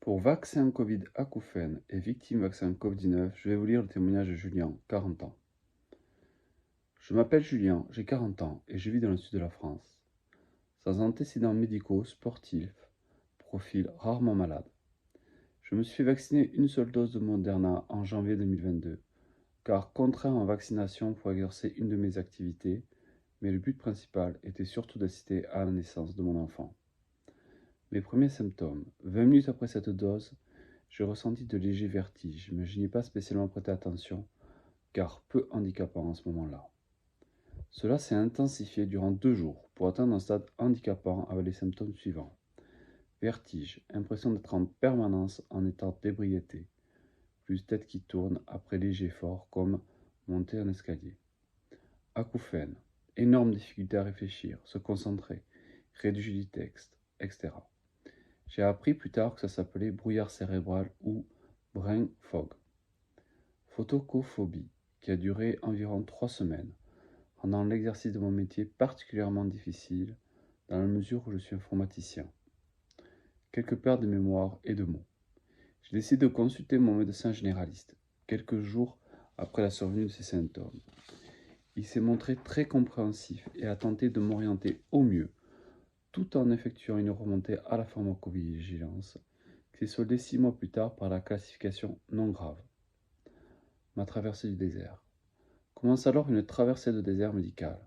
Pour vaccin Covid acouphène et victime vaccin Covid-19, je vais vous lire le témoignage de Julien, 40 ans. Je m'appelle Julien, j'ai 40 ans et je vis dans le sud de la France. Sans antécédents médicaux, sportifs, profil rarement malade. Je me suis fait vacciner une seule dose de Moderna en janvier 2022, car contraint en vaccination pour exercer une de mes activités, mais le but principal était surtout d'assister à la naissance de mon enfant. Mes premiers symptômes. 20 minutes après cette dose, j'ai ressenti de légers vertiges, mais je n'y ai pas spécialement prêté attention, car peu handicapant à ce moment-là. Cela s'est intensifié durant 2 jours, pour atteindre un stade handicapant avec les symptômes suivants. Vertige, impression d'être en permanence en état d'ébriété, plus tête qui tourne après léger effort comme monter un escalier. Acouphène, énorme difficulté à réfléchir, se concentrer, rédiger du texte, etc. J'ai appris plus tard que ça s'appelait brouillard cérébral ou brain fog. Photocophobie, qui a duré environ 3 semaines, rendant l'exercice de mon métier particulièrement difficile dans la mesure où je suis informaticien. Quelques pertes de mémoire et de mots. J'ai décidé de consulter mon médecin généraliste, quelques jours après la survenue de ces symptômes. Il s'est montré très compréhensif et a tenté de m'orienter au mieux, tout en effectuant une remontée à la pharmacovigilance, qui s'est soldée 6 mois plus tard par la classification non grave. Ma traversée du désert. Commence alors une traversée de désert médical.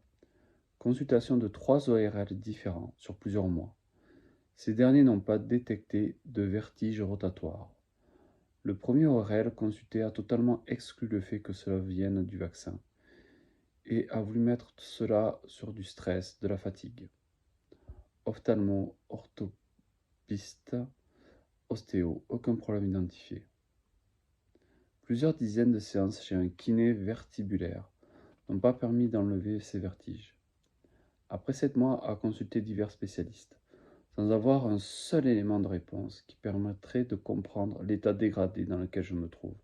Consultation de 3 ORL différents sur plusieurs mois. Ces derniers n'ont pas détecté de vertige rotatoire. Le premier ORL consulté a totalement exclu le fait que cela vienne du vaccin et a voulu mettre cela sur du stress, de la fatigue. Ophtalmo, orthopiste, ostéo, aucun problème identifié. Plusieurs dizaines de séances chez un kiné vertibulaire n'ont pas permis d'enlever ces vertiges. Après 7 mois à consulter divers spécialistes, sans avoir un seul élément de réponse qui permettrait de comprendre l'état dégradé dans lequel je me trouve,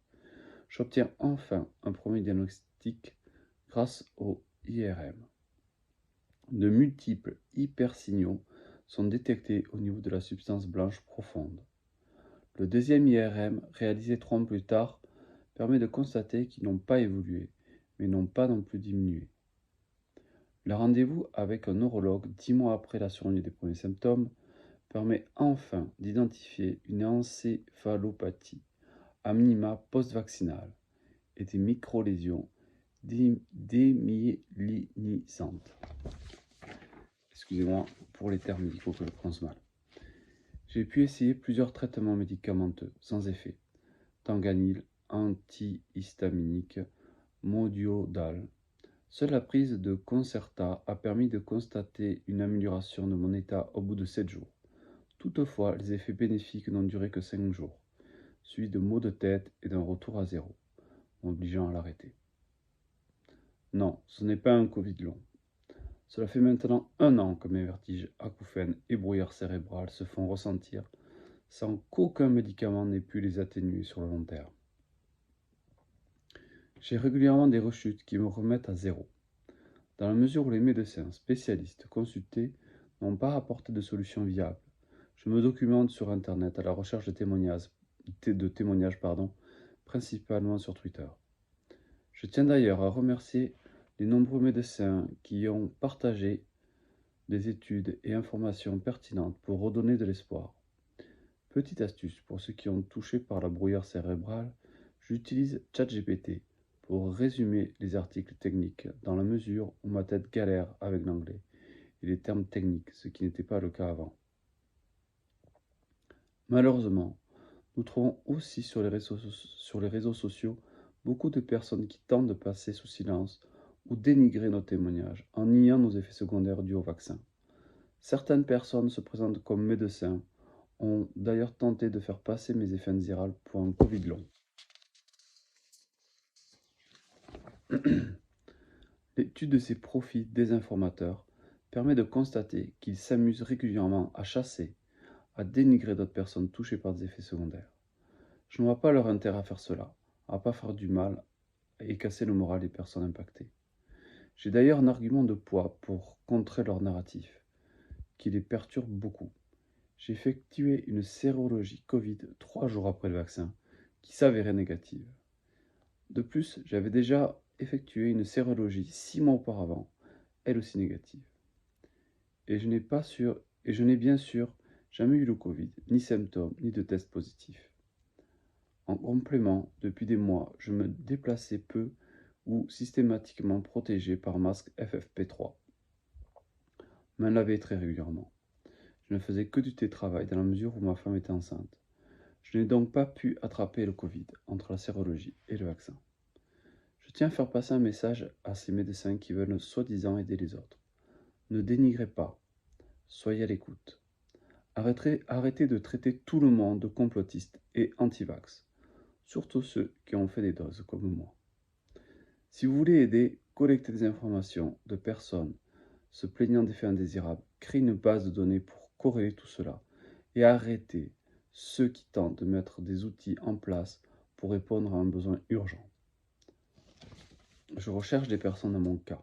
j'obtiens enfin un premier diagnostic grâce au IRM. De multiples hypersignaux sont détectés au niveau de la substance blanche profonde. Le deuxième IRM, réalisé 3 mois plus tard, permet de constater qu'ils n'ont pas évolué, mais n'ont pas non plus diminué. Le rendez-vous avec un neurologue 10 mois après la survenue des premiers symptômes permet enfin d'identifier une encéphalopathie, à minima post-vaccinale, et des micro-lésions démyélinisantes. Excusez-moi pour les termes médicaux que je prononce mal. J'ai pu essayer plusieurs traitements médicamenteux, sans effet. Tanganil, antihistaminique, Modiodal. Seule la prise de Concerta a permis de constater une amélioration de mon état au bout de 7 jours. Toutefois, les effets bénéfiques n'ont duré que 5 jours, suivis de maux de tête et d'un retour à zéro, m'obligeant à l'arrêter. Non, ce n'est pas un Covid long. Cela fait maintenant 1 an que mes vertiges, acouphènes et brouillard cérébral se font ressentir sans qu'aucun médicament n'ait pu les atténuer sur le long terme. J'ai régulièrement des rechutes qui me remettent à zéro, dans la mesure où les médecins spécialistes consultés n'ont pas apporté de solution viable. Je me documente sur Internet à la recherche de témoignages, principalement sur Twitter. Je tiens d'ailleurs à remercier les nombreux médecins qui ont partagé des études et informations pertinentes pour redonner de l'espoir. Petite astuce pour ceux qui ont touché par la brouillard cérébrale, j'utilise ChatGPT pour résumer les articles techniques dans la mesure où ma tête galère avec l'anglais et les termes techniques, ce qui n'était pas le cas avant. Malheureusement, nous trouvons aussi sur les réseaux sociaux beaucoup de personnes qui tentent de passer sous silence ou dénigrer nos témoignages en niant nos effets secondaires dus au vaccin. Certaines personnes se présentent comme médecins, ont d'ailleurs tenté de faire passer mes effets indésirables pour un Covid long. L'étude de ces profils désinformateurs permet de constater qu'ils s'amusent régulièrement à chasser, à dénigrer d'autres personnes touchées par des effets secondaires. Je ne vois pas leur intérêt à faire cela, à pas faire du mal et casser le moral des personnes impactées. J'ai d'ailleurs un argument de poids pour contrer leur narratif, qui les perturbe beaucoup. J'ai effectué une sérologie Covid 3 jours après le vaccin, qui s'avérait négative. De plus, j'avais déjà effectué une sérologie 6 mois auparavant, elle aussi négative. Et je n'ai bien sûr jamais eu le Covid, ni symptômes, ni de test positif. En complément, depuis des mois, je me déplaçais peu ou systématiquement protégé par masque FFP3, me lavais très régulièrement. Je ne faisais que du télétravail dans la mesure où ma femme était enceinte. Je n'ai donc pas pu attraper le Covid entre la sérologie et le vaccin. Je tiens à faire passer un message à ces médecins qui veulent soi-disant aider les autres. Ne dénigrez pas, soyez à l'écoute. Arrêtez de traiter tout le monde de complotiste et anti-vax, surtout ceux qui ont fait des doses comme moi. Si vous voulez aider, collectez des informations de personnes se plaignant d'effets indésirables, créez une base de données pour corréler tout cela et arrêtez ceux qui tentent de mettre des outils en place pour répondre à un besoin urgent. Je recherche des personnes dans mon cas.